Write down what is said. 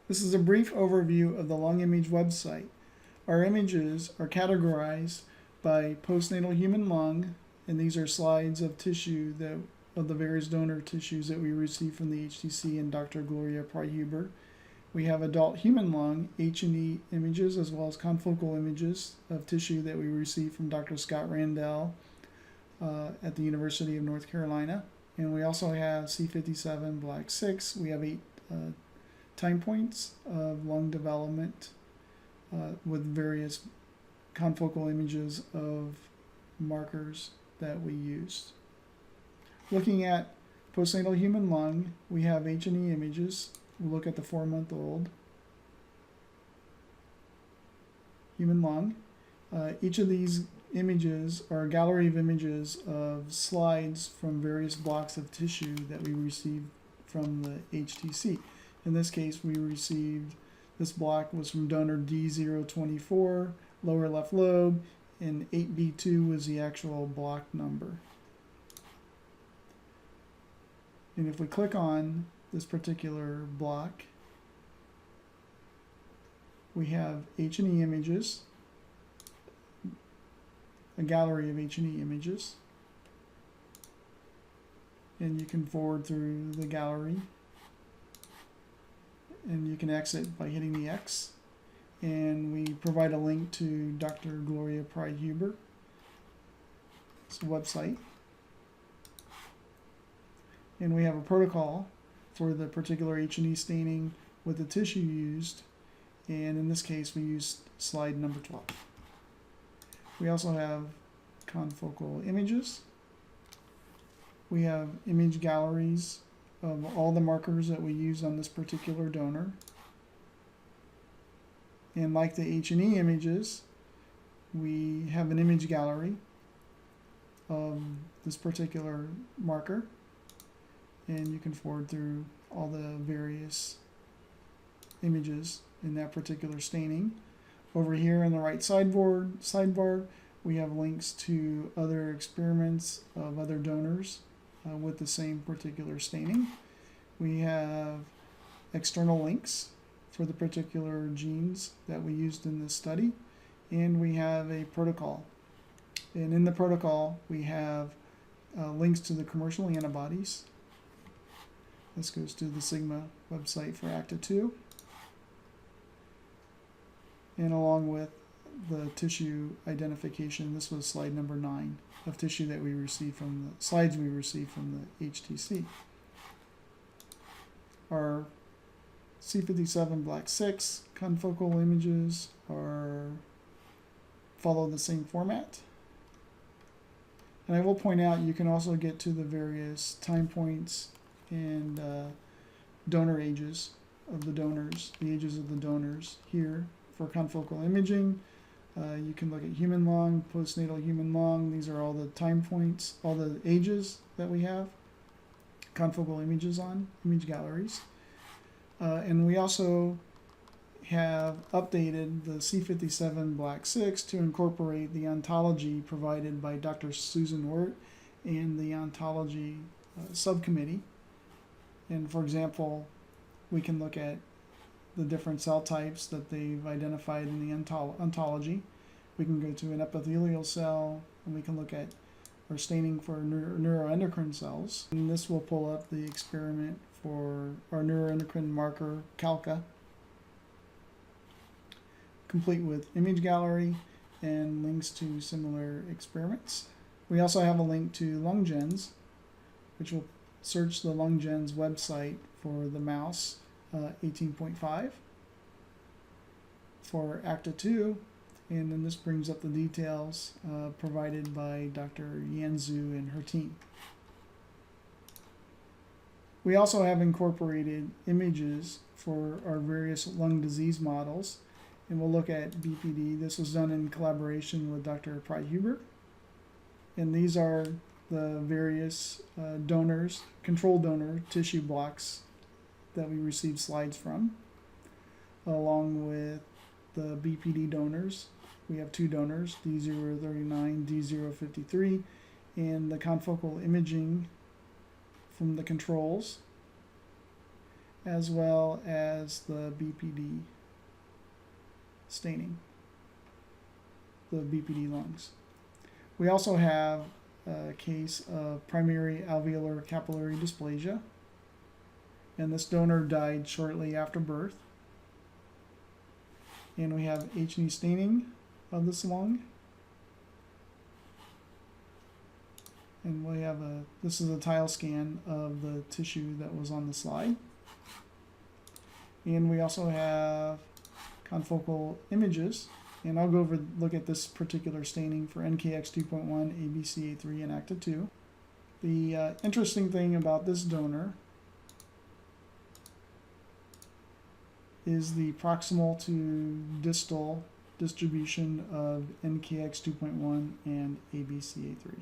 This is a brief overview of the LungImage website. Our images are categorized by postnatal human lung, and these are slides of tissue of the various donor tissues that we received from the HTC and Dr. Gloria Pry-Huber. We have adult human lung, H&E images, as well as confocal images of tissue that we received from Dr. Scott Randell at the University of North Carolina. And we also have C57 Black 6. We have 8 time points of lung development with various confocal images of markers that we used. Looking at postnatal human lung, we have H&E images. We'll look at the 4-month-old human lung. Each of these images are a gallery of images of slides from various blocks of tissue that we received from the HTC. In this case, we received, this block was from donor D024, lower left lobe, and 8B2 was the actual block number. And if we click on this particular block, we have H&E images, a gallery of H&E images, and you can forward through the gallery, and you can exit by hitting the X, and we provide a link to Dr. Gloria Pry-Huber's website, and we have a protocol for the particular H&E staining with the tissue used, and in this case we used slide number 12. We also have confocal images. We have image galleries of all the markers that we use on this particular donor. And like the H&E images, we have an image gallery of this particular marker, and you can forward through all the various images in that particular staining. Over here in the right sidebar, we have links to other experiments of other donors with the same particular staining. We have external links for the particular genes that we used in this study, and we have a protocol. And in the protocol, we have links to the commercial antibodies. This goes to the Sigma website for ACTA2, and along with the tissue identification. This was slide number 9 of tissue that we received from the slides we received from the HTC. Our C57 Black 6 confocal images follow the same format. And I will point out you can also get to the various time points and donor ages of the donors, the ages of the donors here for confocal imaging. You can look at human lung, postnatal human lung. These are all the time points, all the ages that we have confocal images on, image galleries. And we also have updated the C57 Black 6 to incorporate the ontology provided by Dr. Susan Wirt and the ontology subcommittee. And for example, we can look at the different cell types that they've identified in the ontology. We can go to an epithelial cell, and we can look at our staining for neuroendocrine cells. And this will pull up the experiment for our neuroendocrine marker, CALCA, complete with image gallery and links to similar experiments. We also have a link to LungGens, which will search the LungGens website for the mouse 18.5 for ACTA2, and then this brings up the details provided by Dr. Yanzu and her team. We also have incorporated images for our various lung disease models, and we'll look at BPD. This was done in collaboration with Dr. Pry-Huber, and these are the various donors, control donor tissue blocks that we received slides from, along with the BPD donors. We have 2 donors, D039, D053, and the confocal imaging from the controls. as well as the BPD staining, the BPD lungs. We also have a case of primary alveolar capillary dysplasia, and this donor died shortly after birth. And we have H&E staining of this lung. And we have this is a tile scan of the tissue that was on the slide. And we also have confocal images. And I'll go over look at this particular staining for NKX 2.1, ABCA3, and ACTA2. The interesting thing about this donor is the proximal to distal distribution of NKX 2.1 and ABCA3.